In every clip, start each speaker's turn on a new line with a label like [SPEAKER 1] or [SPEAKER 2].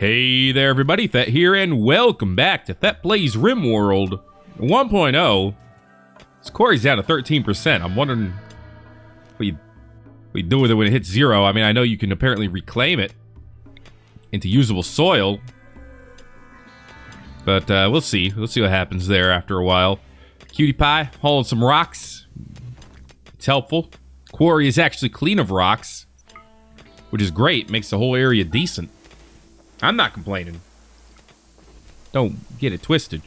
[SPEAKER 1] Hey there everybody, Thet here, and welcome back to Thet Plays Rimworld 1.0. This Quarry's down to 13%. I'm wondering what you do with it when it hits 0. I mean, I know you can apparently reclaim it into usable soil. But we'll see. We'll see what happens there after a while. Cutie Pie, hauling some rocks. It's helpful. Quarry is actually clean of rocks, which is great. Makes the whole area decent. I'm not complaining. Don't get it twisted.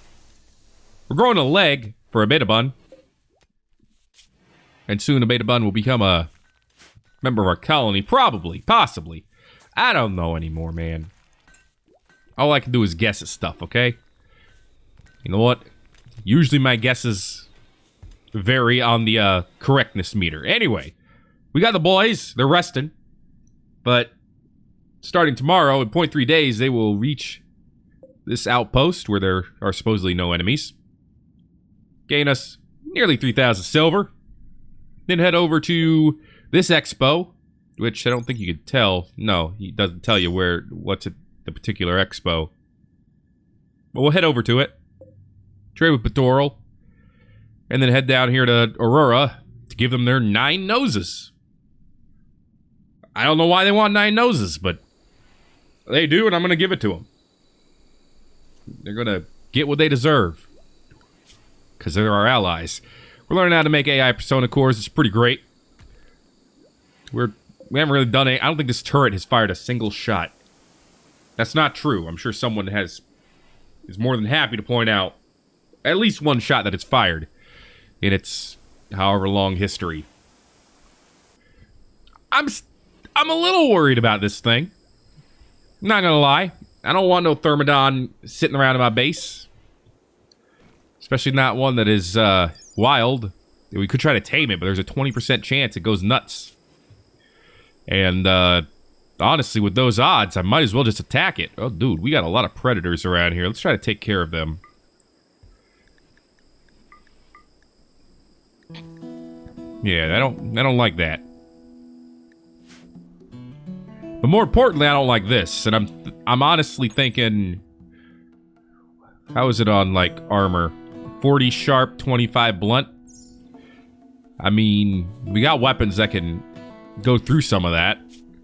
[SPEAKER 1] We're growing a leg for a beta bun. And soon a beta bun will become a member of our colony. Probably. Possibly. I don't know anymore, man. All I can do is guess at stuff, okay? You know what? Usually my guesses vary on the correctness meter. Anyway, we got the boys. They're resting. But starting tomorrow, in 0.3 days, they will reach this outpost where there are supposedly no enemies. Gain us nearly 3,000 silver. Then head over to this expo, which I don't think you could tell. No, he doesn't tell you what's at the particular expo. But we'll head over to it. Trade with Pectoral. And then head down here to Aurora to give them their 9 noses. I don't know why they want 9 noses, but they do, and I'm going to give it to them. They're going to get what they deserve. Because they're our allies. We're learning how to make AI persona cores. It's pretty great. We haven't really done it. I don't think this turret has fired a single shot. That's not true. I'm sure someone is more than happy to point out at least one shot that it's fired in its however long history. I'm a little worried about this thing. Not gonna lie. I don't want no Thermodon sitting around in my base. Especially not one that is wild. We could try to tame it, but there's a 20% chance it goes nuts. And honestly, with those odds, I might as well just attack it. Oh, dude, we got a lot of predators around here. Let's try to take care of them. Yeah, I don't like that. But more importantly, I don't like this. And I'm honestly thinking, how is it on like armor? 40 sharp, 25 blunt. I mean, we got weapons that can go through some of that.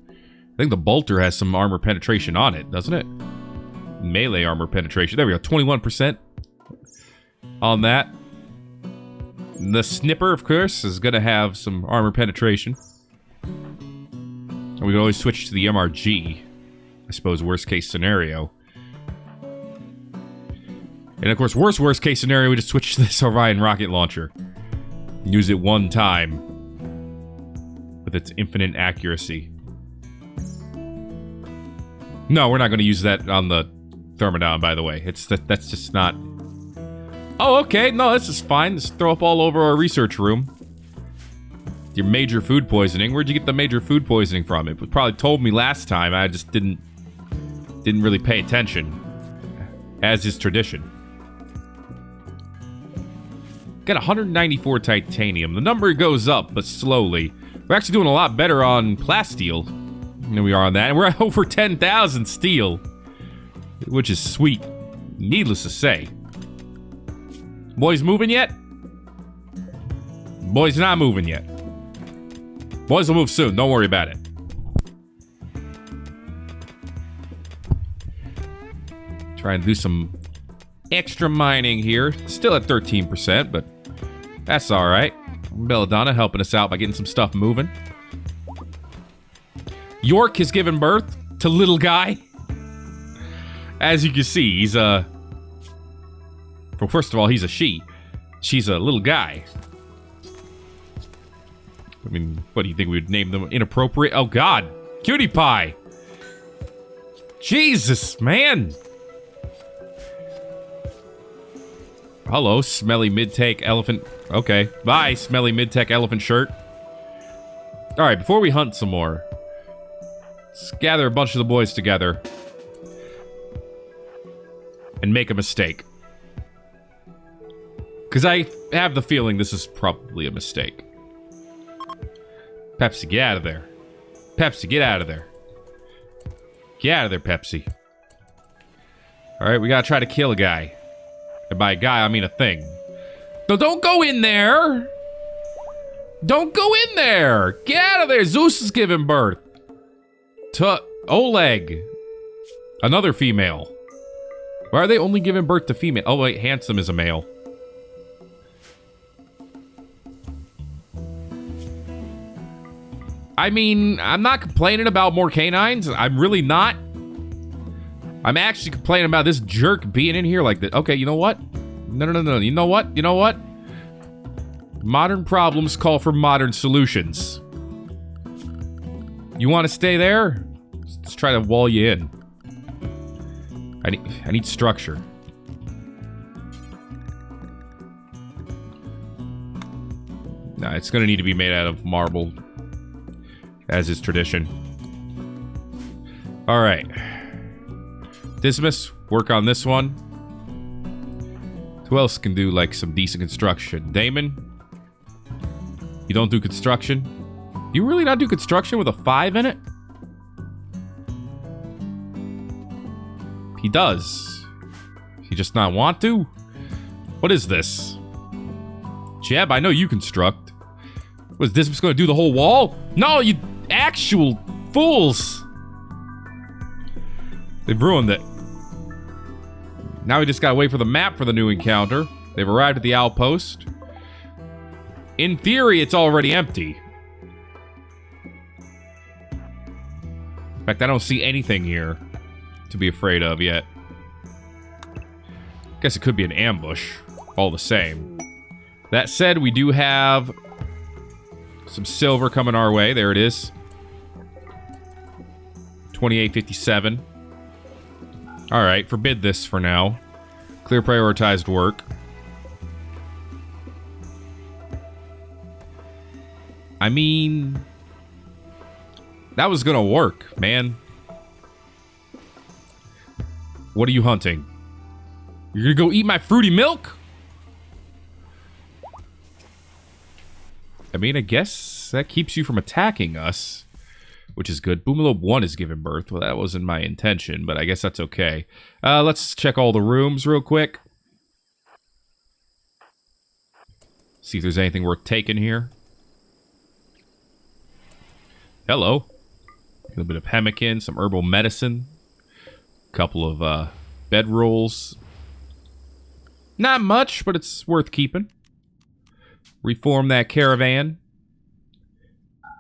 [SPEAKER 1] I think the bolter has some armor penetration on it, doesn't it? Melee armor penetration. There we go, 21% on that. The snipper, of course, is going to have some armor penetration. And we can always switch to the MRG. I suppose worst case scenario. And of course, worst case scenario, we just switch to this Orion rocket launcher. Use it one time. With its infinite accuracy. No, we're not going to use that on the Thermodon, by the way. That's just not... Oh, okay. No, this is fine. Just throw up all over our research room. Your major food poisoning. Where'd you get the major food poisoning from? It was probably told me last time. I just didn't really pay attention. As is tradition. Got 194 titanium. The number goes up, but slowly. We're actually doing a lot better on plasteel than we are on that. And we're at over 10,000 steel. Which is sweet. Needless to say. Boys moving yet? Boys not moving yet. Boys will move soon. Don't worry about it. Trying to do some extra mining here. Still at 13%, but that's alright. Belladonna helping us out by getting some stuff moving. York has given birth to little guy. As you can see, he's a... Well, first of all, he's a she. She's a little guy. I mean, what do you think we would name them? Inappropriate? Oh, God. Cutie Pie. Jesus, man. Hello, smelly mid-take elephant. Okay. Bye, smelly mid-tech elephant shirt. Alright, before we hunt some more, let's gather a bunch of the boys together and make a mistake. Because I have the feeling this is probably a mistake. Pepsi, get out of there. Pepsi, get out of there. Get out of there, Pepsi. Alright, we gotta try to kill a guy. And by a guy, I mean a thing. No, don't go in there! Don't go in there! Get out of there! Zeus is giving birth. To Oleg. Another female. Why are they only giving birth to female? Oh, wait, Handsome is a male. I mean, I'm not complaining about more canines. I'm really not. I'm actually complaining about this jerk being in here like that. Okay, you know what? No. You know what? You know what? Modern problems call for modern solutions. You want to stay there? Let's try to wall you in. I need structure. Nah, it's gonna need to be made out of marble, as is tradition. All right, Dismas, work on this one. Who else can do like some decent construction? Damon, you don't do construction? You really not do construction with a 5 in it? He does. He just not want to? What is this? Jeb, I know you construct. Was this going to do the whole wall? No, you actual fools. They've ruined it. Now we just gotta wait for the map for the new encounter. They've arrived at the outpost. In theory, it's already empty. In fact, I don't see anything here to be afraid of yet. Guess it could be an ambush, all the same. That said, we do have some silver coming our way. There it is. 2857. Alright, forbid this for now. Clear prioritized work. I mean, that was gonna work, man. What are you hunting? You're gonna go eat my fruity milk? I mean, I guess that keeps you from attacking us, which is good. Boomalope 1 is giving birth. Well, that wasn't my intention, but I guess that's okay. Let's check all the rooms real quick. See if there's anything worth taking here. Hello. A little bit of pemmican, some herbal medicine. A couple of bedrolls. Not much, but it's worth keeping. Reform that caravan.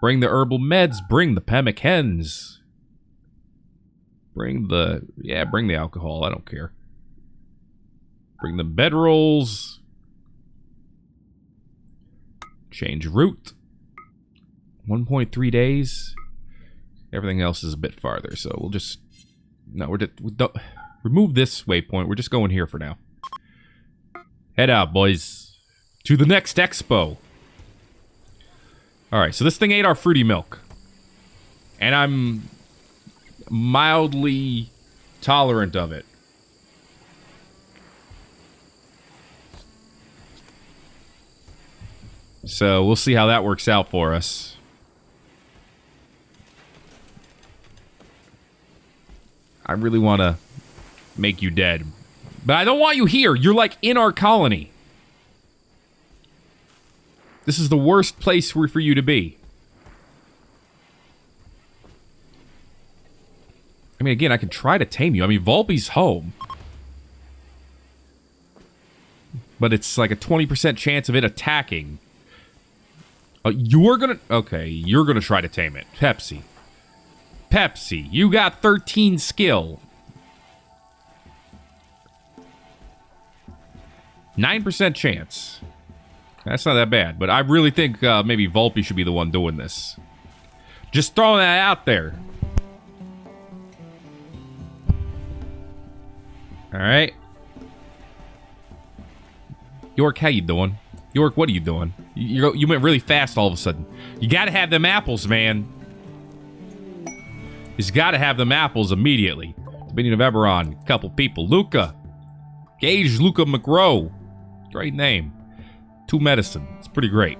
[SPEAKER 1] Bring the herbal meds. Bring the pemmicans. Bring the... Yeah, bring the alcohol. I don't care. Bring the bedrolls. Change route. 1.3 days. Everything else is a bit farther, so we'll just... No, we don't... Remove this waypoint. We're just going here for now. Head out, boys. To the next expo. Alright, so this thing ate our fruity milk. And I'm mildly tolerant of it. So we'll see how that works out for us. I really want to make you dead. But I don't want you here. You're like in our colony. This is the worst place for you to be. I mean, again, I can try to tame you. I mean, Volpe's home. But it's like a 20% chance of it attacking. You're gonna... Okay, you're gonna try to tame it. Pepsi. Pepsi, you got 13 skill. 9% chance. That's not that bad, but I really think maybe Volpe should be the one doing this. Just throwing that out there. Alright. York, how you doing? York, what are you doing? You went really fast all of a sudden. You gotta have them apples, man. He's gotta have them apples immediately. Dominion of Eberron, couple people. Luca. Gage Luca McGrow. Great name. 2 medicine. It's pretty great.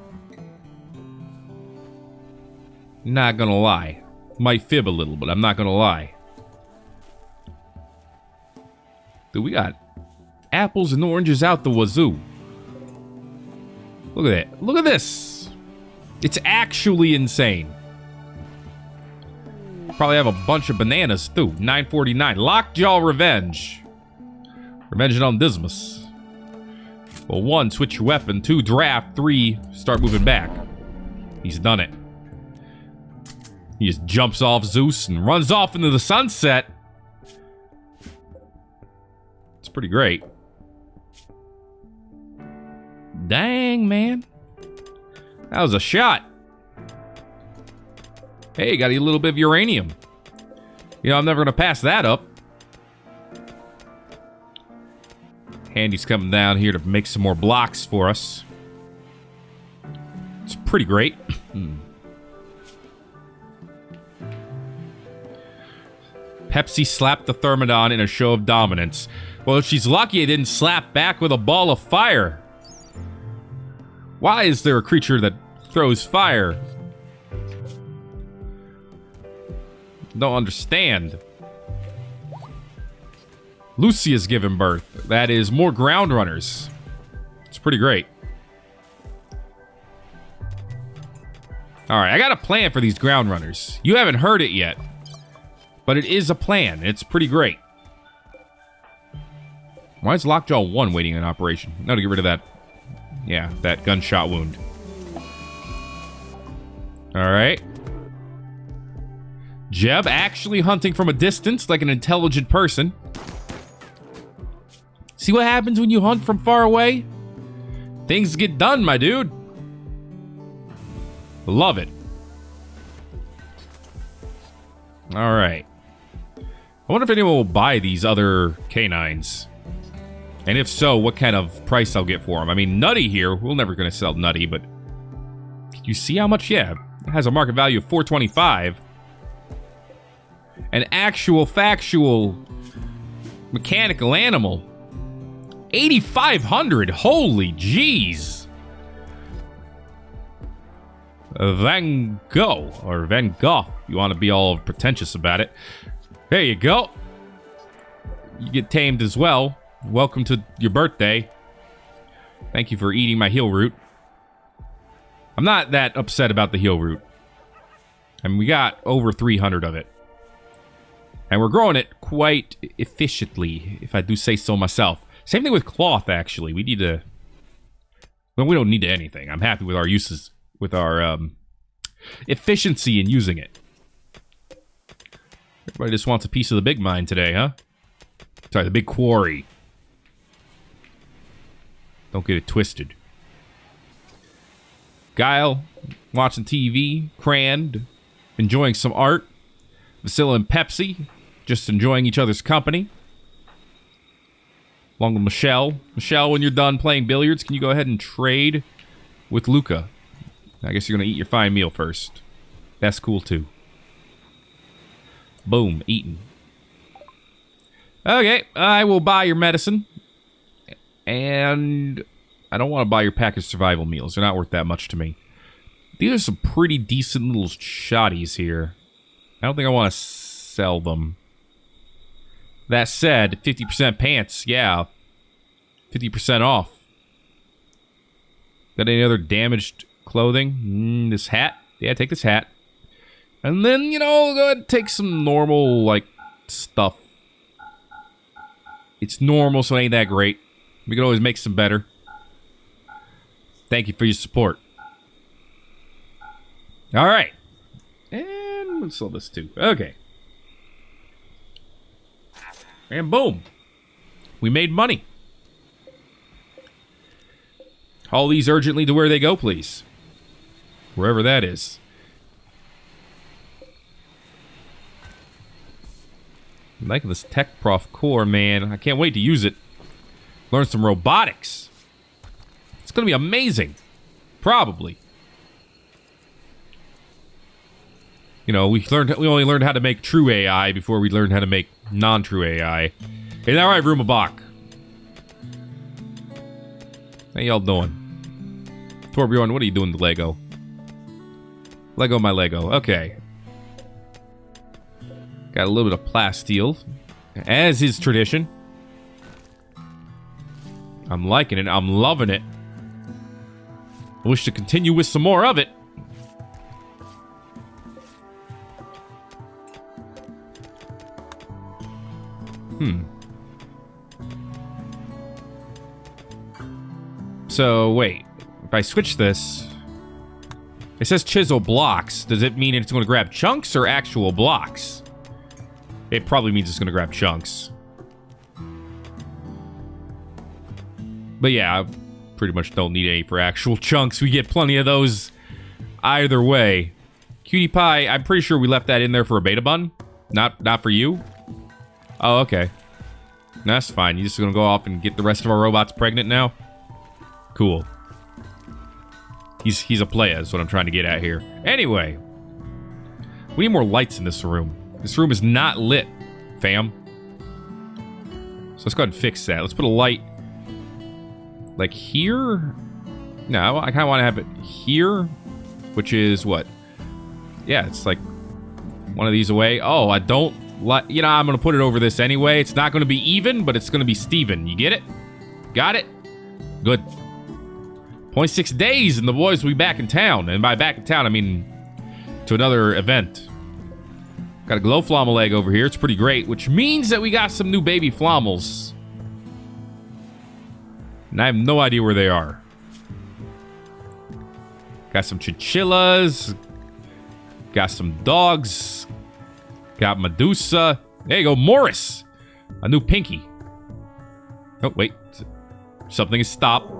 [SPEAKER 1] Not gonna lie. Might fib a little, but I'm not gonna lie. Dude, we got apples and oranges out the wazoo. Look at it. Look at this. It's actually insane. Probably have a bunch of bananas, too. 9.49. Lockjaw Revenge. Revenge on Dismas. Well, 1, switch your weapon. 2, draft. 3, start moving back. He's done it. He just jumps off Zeus and runs off into the sunset. It's pretty great. Dang, man. That was a shot. Hey, got a little bit of uranium. You know, I'm never going to pass that up. Handy's coming down here to make some more blocks for us. It's pretty great. Pepsi slapped the Thermodon in a show of dominance. Well, she's lucky it didn't slap back with a ball of fire. Why is there a creature that throws fire? Don't understand. Lucia's given birth. That is more ground runners. It's pretty great. Alright, I got a plan for these ground runners. You haven't heard it yet. But it is a plan. It's pretty great. Why is Lockjaw 1 waiting in operation? No, to get rid of that. Yeah, that gunshot wound. Alright. Jeb actually hunting from a distance like an intelligent person. See what happens when you hunt from far away? Things get done, my dude. Love it. Alright. I wonder if anyone will buy these other canines. And if so, what kind of price I'll get for them. I mean, Nutty here, we're never going to sell Nutty, but... Can you see how much? Yeah, it has a market value of $425. An actual, factual, mechanical animal. $8,500. Holy jeez. Van Gogh, or Van Gogh. You want to be all pretentious about it. There you go. You get tamed as well. Welcome to your birthday. Thank you for eating my heel root. I'm not that upset about the heel root. I mean, we got over 300 of it. And we're growing it quite efficiently, if I do say so myself. Same thing with cloth, actually. We need to... Well, we don't need anything. I'm happy with our uses, with our efficiency in using it. Everybody just wants a piece of the big mine today, huh? Sorry, the big quarry. Don't get it twisted. Guile, watching TV. Crand, enjoying some art. Vasilla and Pepsi, just enjoying each other's company. Along with Michelle. Michelle, when you're done playing billiards, can you go ahead and trade with Luca? I guess you're going to eat your fine meal first. That's cool, too. Boom, eaten. Okay, I will buy your medicine. And I don't want to buy your packaged survival meals. They're not worth that much to me. These are some pretty decent little shotties here. I don't think I want to sell them. That said, 50% pants. Yeah. 50% off. Got any other damaged clothing? This hat? Yeah, take this hat. And then, you know, go ahead and take some normal, like, stuff. It's normal, so it ain't that great. We can always make some better. Thank you for your support. Alright. And we'll sell this too. Okay. And boom. We made money. Haul these urgently to where they go, please. Wherever that is. I'm liking this Tech Prof core, man. I can't wait to use it. Learn some robotics. It's going to be amazing. Probably. You know, we only learned how to make true AI before we learned how to make non-true AI. Hey, all right, Rumabach. How y'all doing? Torbjorn, what are you doing to Lego? Lego my Lego. Okay. Got a little bit of plasteel, as is tradition. I'm liking it. I'm loving it. I wish to continue with some more of it. So, wait. If I switch this... It says chisel blocks. Does it mean it's going to grab chunks or actual blocks? It probably means it's going to grab chunks. But yeah, I pretty much don't need any for actual chunks. We get plenty of those either way. Cutie Pie, I'm pretty sure we left that in there for a beta bun. Not for you? Oh, okay. That's fine. You're just going to go off and get the rest of our robots pregnant now? Cool. He's a playa, is what I'm trying to get at here. Anyway. We need more lights in this room. This room is not lit, fam. So let's go ahead and fix that. Let's put a light... like here? No, I kind of want to have it here. Which is what? Yeah, it's like one of these away. Oh, I don't like... You know, I'm going to put it over this anyway. It's not going to be even, but it's going to be Steven. You get it? Got it? Good. 0.6 days and the boys will be back in town. And by back in town, I mean to another event. Got a glow flommel egg over here. It's pretty great, which means that we got some new baby flommels. And I have no idea where they are. Got some chinchillas. Got some dogs. Got Medusa. There you go, Morris. A new Pinky. Oh, wait. Something has stopped.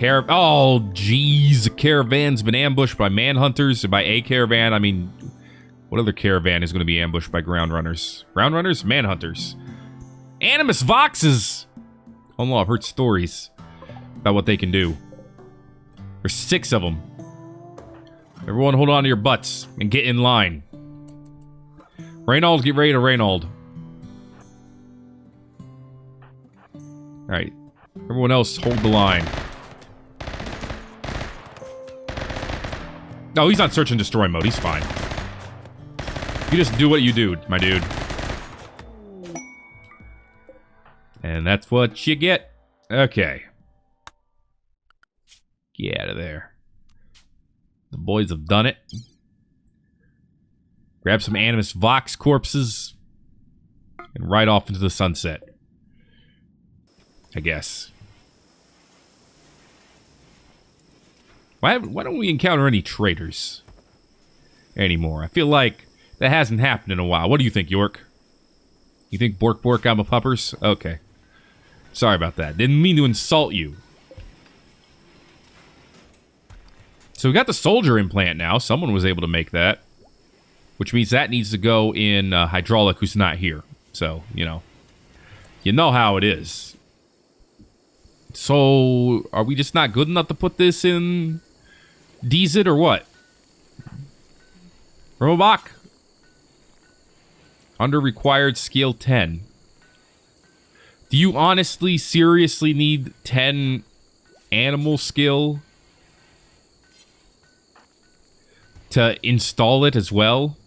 [SPEAKER 1] Oh, jeez. A caravan's been ambushed by manhunters. By a caravan, I mean... What other caravan is going to be ambushed by ground runners? Ground runners? Manhunters. Animus Voxes! Oh no, I've heard stories about what they can do. There's 6 of them. Everyone hold on to your butts and get in line. Reynold, get ready to Reynold. Alright. Everyone else, hold the line. No, he's on search and destroy mode. He's fine. You just do what you do, my dude. And that's what you get. Okay. Get out of there. The boys have done it. Grab some Animus Vox corpses. And ride off into the sunset. I guess. Why don't we encounter any traitors anymore? I feel like that hasn't happened in a while. What do you think, York? You think Bork Bork I'm a puppers? Okay. Sorry about that. Didn't mean to insult you. So we got the soldier implant now. Someone was able to make that. Which means that needs to go in Hydraulic, who's not here. So, you know. You know how it is. So, are we just not good enough to put this in DZIT or what? Robok. Under required skill 10. Do you honestly, seriously need 10 animal skill to install it as well?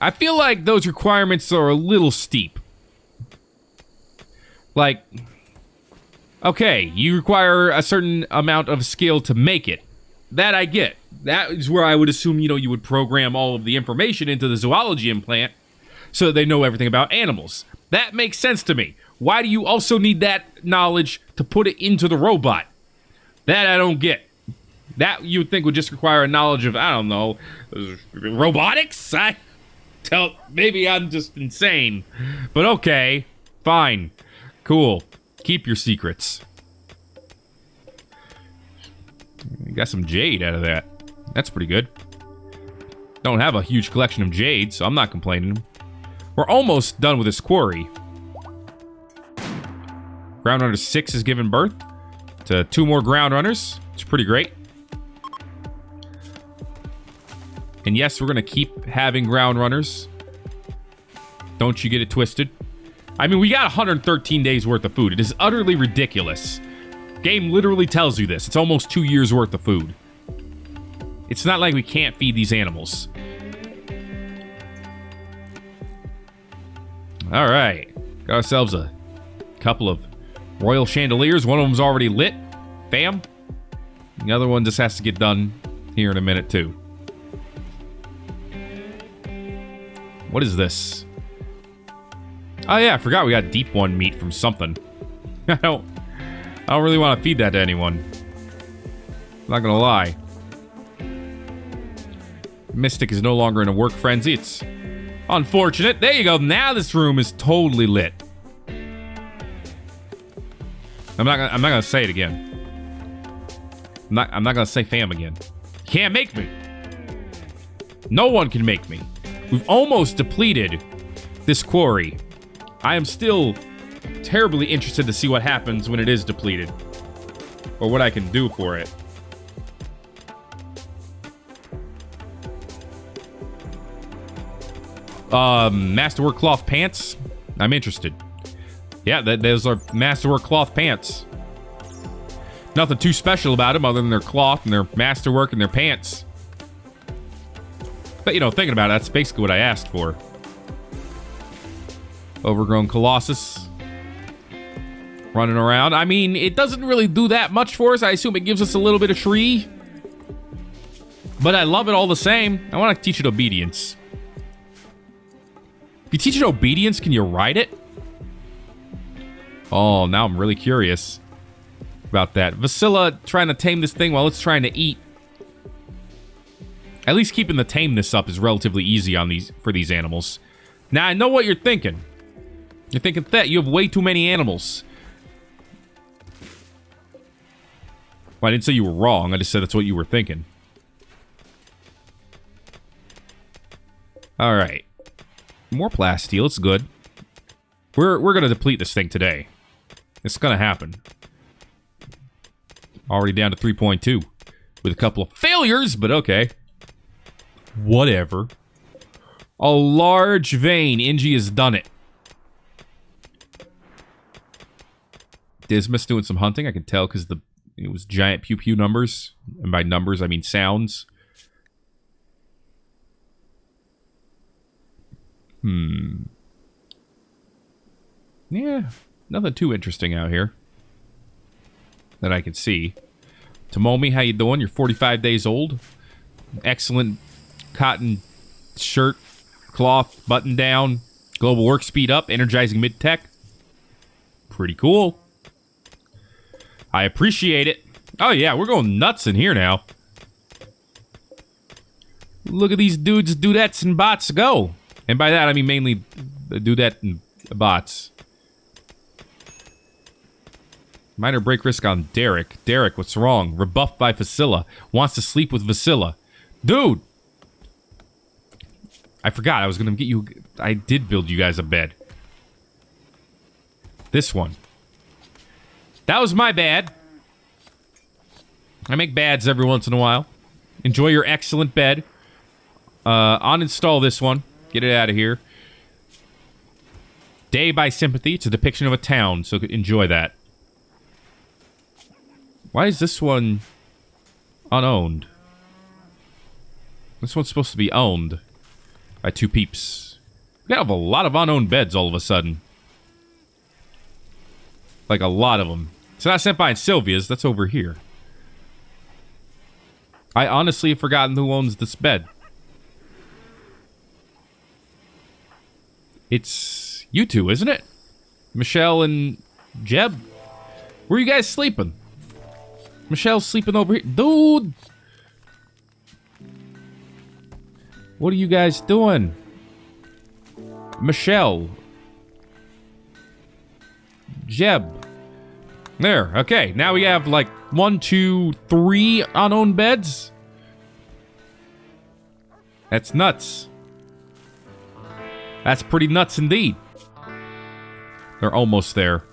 [SPEAKER 1] I feel like those requirements are a little steep. Like, okay, you require a certain amount of skill to make it. That I get. That is where I would assume, you know, you would program all of the information into the zoology implant so that they know everything about animals. That makes sense to me. Why do you also need that knowledge to put it into the robot? That I don't get. That you would think would just require a knowledge of, I don't know, robotics? Maybe I'm just insane. But okay, fine. Cool. Keep your secrets. You got some jade out of that. That's pretty good. Don't have a huge collection of jade, so I'm not complaining. We're almost done with this quarry. Ground Runner 6 has given birth to 2 more Ground Runners. It's pretty great. And yes, we're going to keep having Ground Runners. Don't you get it twisted. I mean, we got 113 days worth of food. It is utterly ridiculous. Game literally tells you this. It's almost 2 years worth of food. It's not like we can't feed these animals. Alright. Got ourselves a Couple of royal chandeliers. One of them's already lit. Bam. The other one just has to get done here in a minute, too. What is this? Oh, yeah, I forgot we got deep one meat from something. I don't really want to feed that to anyone. Not gonna lie. Mystic is no longer in a work frenzy. It's unfortunate. There you go. Now this room is totally lit. I'm not gonna say it again. I'm not gonna say fam again. Can't make me. No one can make me. We've almost depleted this quarry. I am still terribly interested to see what happens when it is depleted. Or what I can do for it. Masterwork cloth pants. I'm interested. Yeah, those are Masterwork cloth pants. Nothing too special about them other than their cloth and their Masterwork and their pants. But, you know, thinking about it, that's basically what I asked for. Overgrown Colossus. Running around. I mean, it doesn't really do that much for us. I assume it gives us a little bit of tree. But I love it all the same. I want to teach it obedience. If you teach it obedience, can you ride it? Oh, now I'm really curious about that. Vasilla trying to tame this thing while it's trying to eat. At least keeping the tameness up is relatively easy on for these animals. Now, I know what you're thinking. You're thinking, Thet, you have way too many animals. Well, I didn't say you were wrong. I just said that's what you were thinking. All right. More plasteel. It's good. We're going to deplete this thing today. It's going to happen. Already down to 3.2. With a couple of failures, but okay. Whatever. A large vein. Ingie has done it. Dismas doing some hunting. I can tell because it was giant pew-pew numbers. And by numbers, I mean sounds. Yeah, nothing too interesting out here that I can see. Tomomi, how you doing? You're 45 days old. Excellent cotton shirt, cloth, button down, global work speed up, energizing mid-tech. Pretty cool. I appreciate it. Oh yeah, we're going nuts in here now. Look at these dudes, dudettes, and bots go. And by that, I mean mainly the dudette and bots. Minor break risk on Derek. Derek, what's wrong? Rebuffed by Vasilla. Wants to sleep with Vasilla. Dude! I forgot. I was going to get you... I did build you guys a bed. This one. That was my bad. I make bads every once in a while. Enjoy your excellent bed. Uninstall this one. Get it out of here. Day by Sympathy. It's a depiction of a town, so enjoy that. Why is this one unowned? This one's supposed to be owned by two peeps. We have a lot of unowned beds all of a sudden. Like a lot of them. It's not sent by Sylvia's. That's over here. I honestly have forgotten who owns this bed. It's you two, isn't it? Michelle and Jeb? Where are you guys sleeping? Michelle's sleeping over here. Dude! What are you guys doing? Michelle. Jeb. There, okay. Now we have like 1, 2, 3 unowned beds. That's nuts. That's pretty nuts indeed. They're almost there.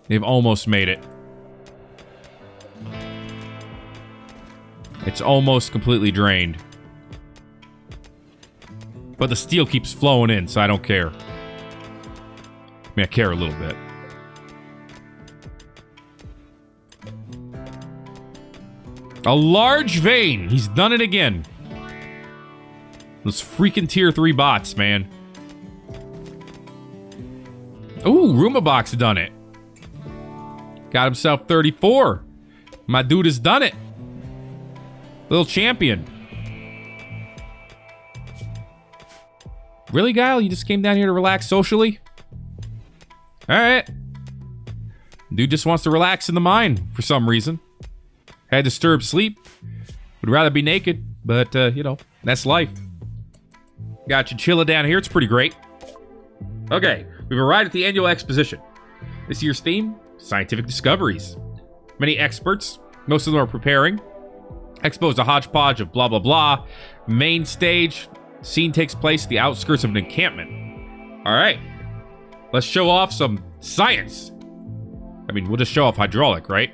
[SPEAKER 1] They've almost made it. It's almost completely drained. But the steel keeps flowing in, so I don't care. I mean, I care a little bit. A large vein! He's done it again. Those freaking tier 3 bots, man. Ooh, Roomabok's done it. Got himself 34. My dude has done it. Little champion. Really, Guile? You just came down here to relax socially? Alright. Dude just wants to relax in the mind for some reason. Had disturbed sleep. Would rather be naked, but, you know, that's life. Got you chilling down here. It's pretty great. Okay, we've arrived at the annual exposition. This year's theme, scientific discoveries. Many experts, most of them are preparing. Expo is a hodgepodge of blah, blah, blah. Main stage, scene takes place at the outskirts of an encampment. All right, let's show off some science. I mean, we'll just show off hydraulic, right?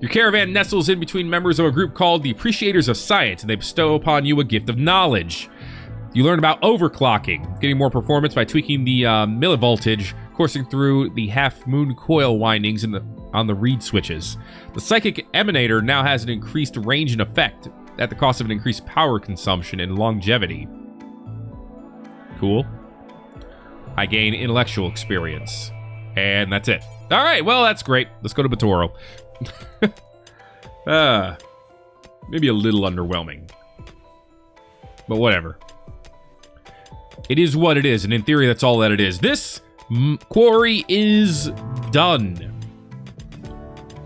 [SPEAKER 1] Your caravan nestles in between members of a group called the Appreciators of Science, and they bestow upon you a gift of knowledge. You learn about overclocking, getting more performance by tweaking the millivoltage, coursing through the half-moon coil windings on the reed switches. The psychic emanator now has an increased range and effect at the cost of an increased power consumption and longevity. Cool. I gain intellectual experience. And that's it. All right, well, that's great. Let's go to Batoro. Maybe a little underwhelming. But whatever. It is what it is, and in theory, that's all that it is. This quarry is done.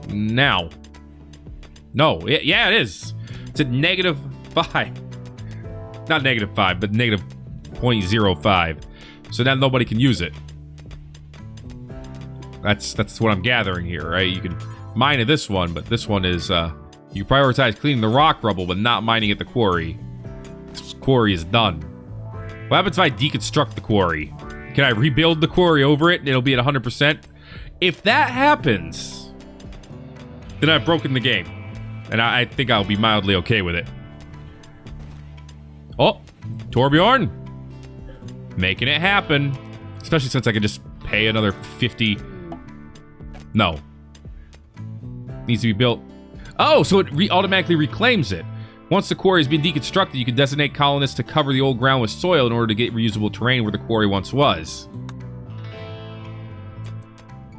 [SPEAKER 1] Now. No, yeah, it is. It's at -5. Not -5, but negative 0.05. So now nobody can use it. That's what I'm gathering here, right? You can mine at this one, but this one is, you prioritize cleaning the rock rubble, but not mining at the quarry. This quarry is done. What happens if I deconstruct the quarry? Can I rebuild the quarry over it and it'll be at 100%? If that happens, then I've broken the game. And I think I'll be mildly okay with it. Oh, Torbjorn. Making it happen. Especially since I can just pay another 50. No. Needs to be built. Oh, so it automatically reclaims it. Once the quarry has been deconstructed, you can designate colonists to cover the old ground with soil in order to get reusable terrain where the quarry once was.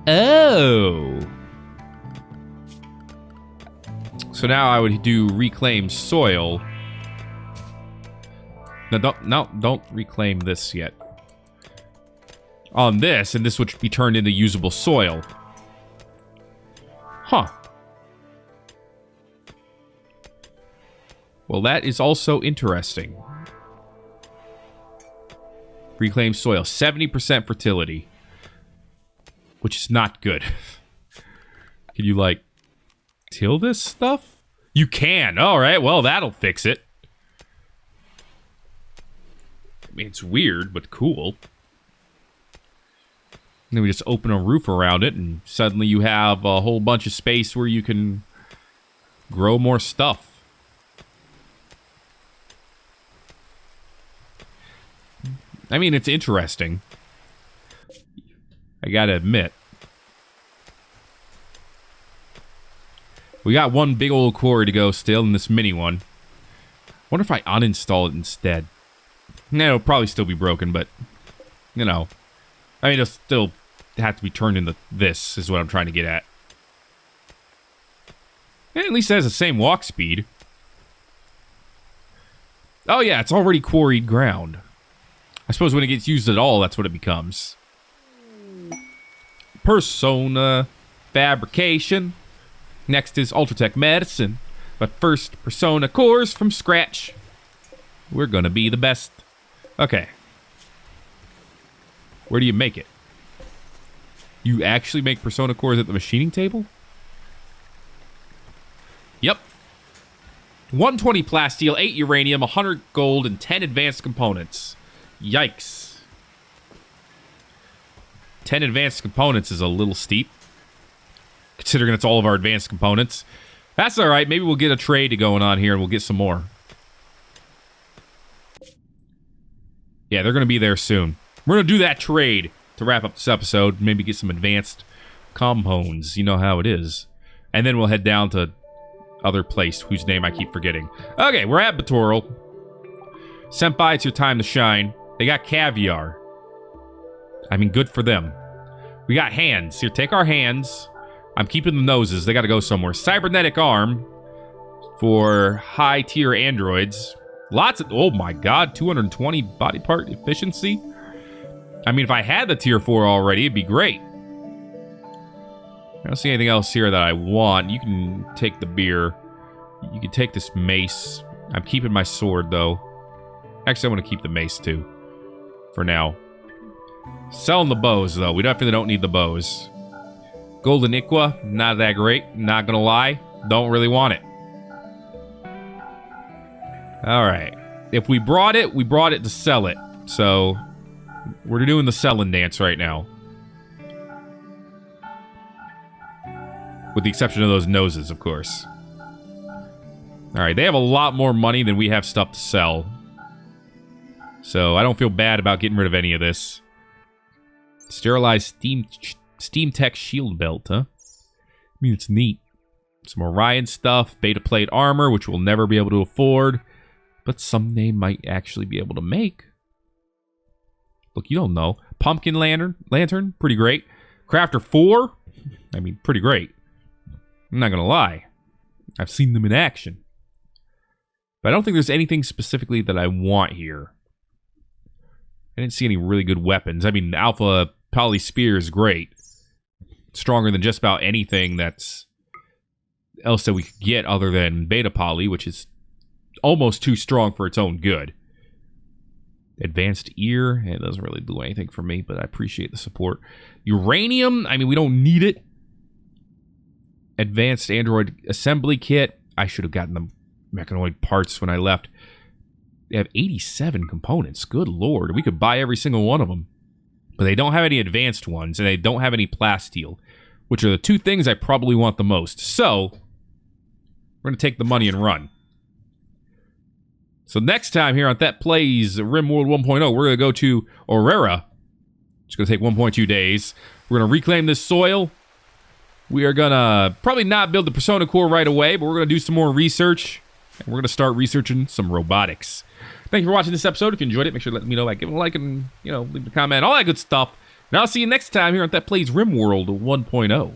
[SPEAKER 1] Oh. So now I would do reclaim soil. No, don't reclaim this yet. On this, and this would be turned into usable soil. Huh. Well, that is also interesting. Reclaim soil. 70% fertility. Which is not good. Can you, like, till this stuff? You can. All right, well, that'll fix it. I mean, it's weird, but cool. And then we just open a roof around it, and suddenly you have a whole bunch of space where you can grow more stuff. I mean, it's interesting. I gotta admit. We got one big old quarry to go still, and this mini one. Wonder if I uninstall it instead. No, it'll probably still be broken, but, you know. I mean, it'll still have to be turned into this, is what I'm trying to get at. And at least it has the same walk speed. Oh yeah, it's already quarried ground. I suppose when it gets used at all, that's what it becomes. Persona fabrication. Next is Ultratech medicine. But first, Persona cores from scratch. We're gonna be the best. Okay. Where do you make it? You actually make Persona cores at the machining table? Yep. 120 plasteel, 8 uranium, 100 gold, and 10 advanced components. Yikes. 10 advanced components is a little steep, considering it's all of our advanced components. That's alright. Maybe we'll get a trade going on here and we'll get some more. Yeah, they're going to be there soon. We're going to do that trade to wrap up this episode. Maybe get some advanced compounds. You know how it is. And then we'll head down to other place whose name I keep forgetting. Okay, we're at Batoral. Senpai, it's your time to shine. They got caviar. I mean, good for them. We got hands. Here, take our hands. I'm keeping the noses. They got to go somewhere. Cybernetic arm for high-tier androids. Lots of... Oh, my God. 220 body part efficiency. I mean, if I had the tier 4 already, it'd be great. I don't see anything else here that I want. You can take the beer. You can take this mace. I'm keeping my sword, though. Actually, I want to keep the mace, too. For now. Selling the bows, though. We definitely don't need the bows. Golden Iqua, not that great. Not gonna lie. Don't really want it. Alright. If we brought it to sell it. So, we're doing the selling dance right now. With the exception of those noses, of course. Alright, they have a lot more money than we have stuff to sell. So, I don't feel bad about getting rid of any of this. Sterilized Steam Tech shield belt, huh? I mean, it's neat. Some Orion stuff, beta plate armor, which we'll never be able to afford, but someday might actually be able to make. Look, you don't know. Pumpkin lantern, pretty great. Crafter 4, I mean, pretty great. I'm not gonna lie. I've seen them in action. But I don't think there's anything specifically that I want here. I didn't see any really good weapons. I mean, Alpha Poly Spear is great. Stronger than just about anything that's else that we could get other than Beta Poly, which is almost too strong for its own good. Advanced Ear, it doesn't really do anything for me, but I appreciate the support. Uranium, I mean, we don't need it. Advanced Android Assembly Kit, I should have gotten the Mechanoid parts when I left. They have 87 components. Good lord. We could buy every single one of them. But they don't have any advanced ones, and they don't have any plasteel, which are the two things I probably want the most. So, we're going to take the money and run. So next time here on Thet Plays Rimworld 1.0, we're going to go to Aurora. It's going to take 1.2 days. We're going to reclaim this soil. We are going to probably not build the Persona Core right away, but we're going to do some more research. And we're going to start researching some robotics. Thank you for watching this episode. If you enjoyed it, make sure to let me know by giving a like and, leave a comment, all that good stuff. And I'll see you next time here on Thet Plays Rimworld 1.0.